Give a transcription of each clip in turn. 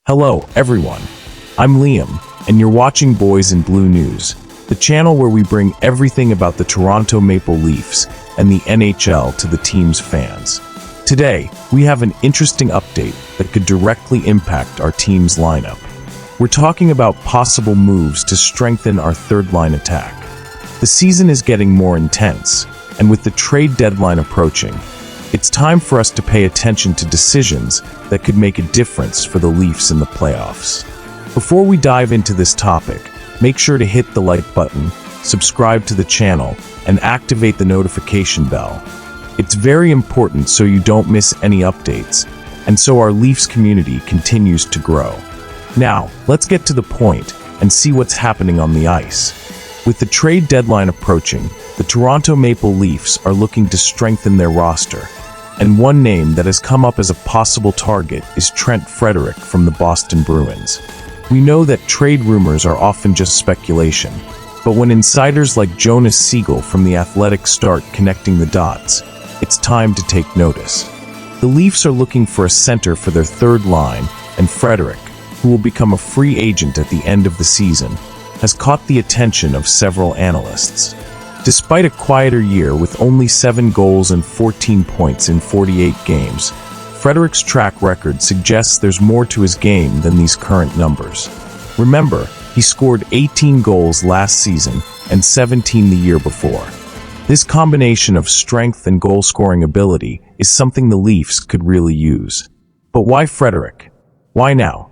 Hello, everyone. I'm Liam, and you're watching Boys in Blue News, the channel where we bring everything about the Toronto Maple Leafs and the NHL to the team's fans. Today, we have an interesting update that could directly impact our team's lineup. We're talking about possible moves to strengthen our third-line attack. The season is getting more intense, and with the trade deadline approaching, it's time for us to pay attention to decisions that could make a difference for the Leafs in the playoffs. Before we dive into this topic, make sure to hit the like button, subscribe to the channel, and activate the notification bell. It's very important so you don't miss any updates, and so our Leafs community continues to grow. Now, let's get to the point and see what's happening on the ice. With the trade deadline approaching, the Toronto Maple Leafs are looking to strengthen their roster, and one name that has come up as a possible target is Trent Frederic from the Boston Bruins. We know that trade rumors are often just speculation, but when insiders like Jonas Siegel from The Athletic start connecting the dots, it's time to take notice. The Leafs are looking for a center for their third line, and Frederick, who will become a free agent at the end of the season, has caught the attention of several analysts. Despite a quieter year with only 7 goals and 14 points in 48 games, Frederic's track record suggests there's more to his game than these current numbers. Remember, he scored 18 goals last season and 17 the year before. This combination of strength and goal-scoring ability is something the Leafs could really use. But why Frederic? Why now?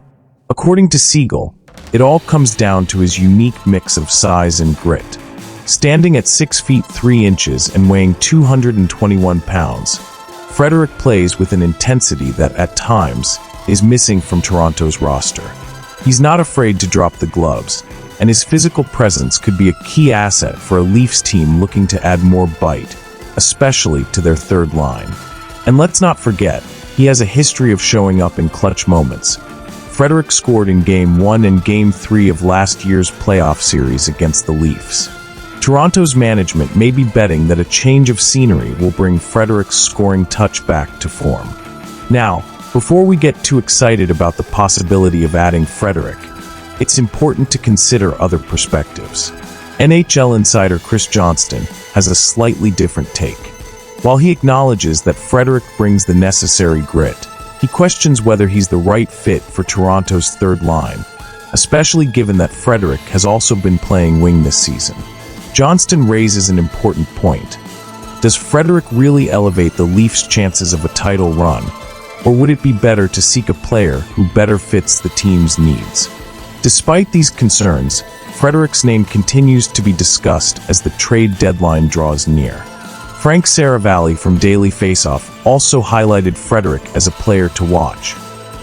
According to Siegel, it all comes down to his unique mix of size and grit. Standing at 6 feet 3 inches and weighing 221 pounds, Frederic plays with an intensity that, at times, is missing from Toronto's roster. He's not afraid to drop the gloves, and his physical presence could be a key asset for a Leafs team looking to add more bite, especially to their third line. And let's not forget, he has a history of showing up in clutch moments. Frederic scored in Game 1 and Game 3 of last year's playoff series against the Leafs. Toronto's management may be betting that a change of scenery will bring Frederic's scoring touch back to form. Now, before we get too excited about the possibility of adding Frederic, it's important to consider other perspectives. NHL insider Chris Johnston has a slightly different take. While he acknowledges that Frederic brings the necessary grit, he questions whether he's the right fit for Toronto's third line, especially given that Frederic has also been playing wing this season. Johnston raises an important point. Does Frederic really elevate the Leafs' chances of a title run, or would it be better to seek a player who better fits the team's needs? Despite these concerns, Frederic's name continues to be discussed as the trade deadline draws near. Frank Saravalli from Daily Faceoff also highlighted Frederic as a player to watch,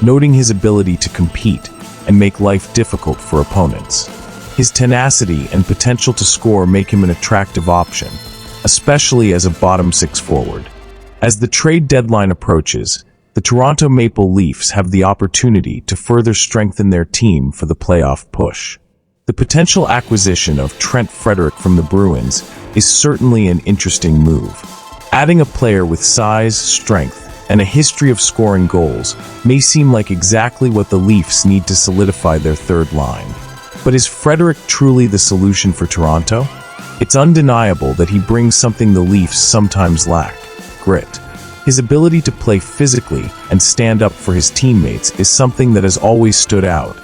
noting his ability to compete and make life difficult for opponents. His tenacity and potential to score make him an attractive option, especially as a bottom-six forward. As the trade deadline approaches, the Toronto Maple Leafs have the opportunity to further strengthen their team for the playoff push. The potential acquisition of Trent Frederic from the Bruins is certainly an interesting move. Adding a player with size, strength, and a history of scoring goals may seem like exactly what the Leafs need to solidify their third line. But is Frederic truly the solution for Toronto? It's undeniable that he brings something the Leafs sometimes lack: grit. His ability to play physically and stand up for his teammates is something that has always stood out,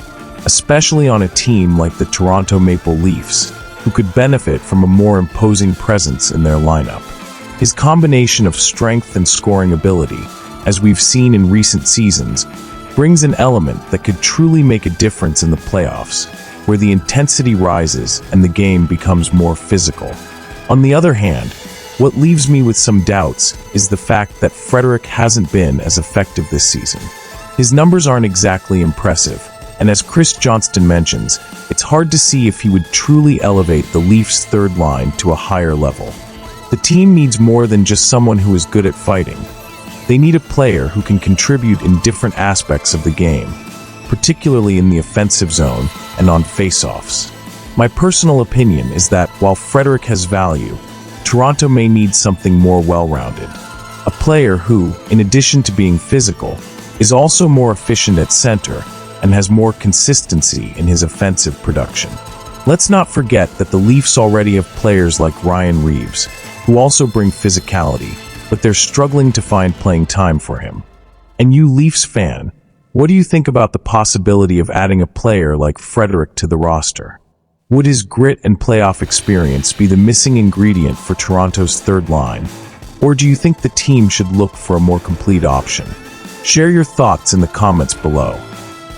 especially on a team like the Toronto Maple Leafs, who could benefit from a more imposing presence in their lineup. His combination of strength and scoring ability, as we've seen in recent seasons, brings an element that could truly make a difference in the playoffs, where the intensity rises and the game becomes more physical. On the other hand, what leaves me with some doubts is the fact that Frederic hasn't been as effective this season. His numbers aren't exactly impressive, and as Chris Johnston mentions, it's hard to see if he would truly elevate the Leafs' third line to a higher level. The team needs more than just someone who is good at fighting. They need a player who can contribute in different aspects of the game, particularly in the offensive zone and on face-offs. My personal opinion is that while Frederic has value, Toronto may need something more well-rounded. A player who, in addition to being physical, is also more efficient at center and has more consistency in his offensive production. Let's not forget that the Leafs already have players like Ryan Reeves, who also bring physicality, but they're struggling to find playing time for him. And you Leafs fan, what do you think about the possibility of adding a player like Frederick to the roster? Would his grit and playoff experience be the missing ingredient for Toronto's third line? Or do you think the team should look for a more complete option? Share your thoughts in the comments below.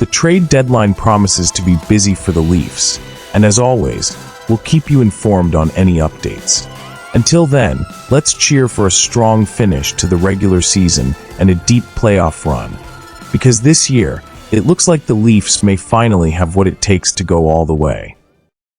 The trade deadline promises to be busy for the Leafs, and as always, we'll keep you informed on any updates. Until then, let's cheer for a strong finish to the regular season and a deep playoff run. Because this year, it looks like the Leafs may finally have what it takes to go all the way.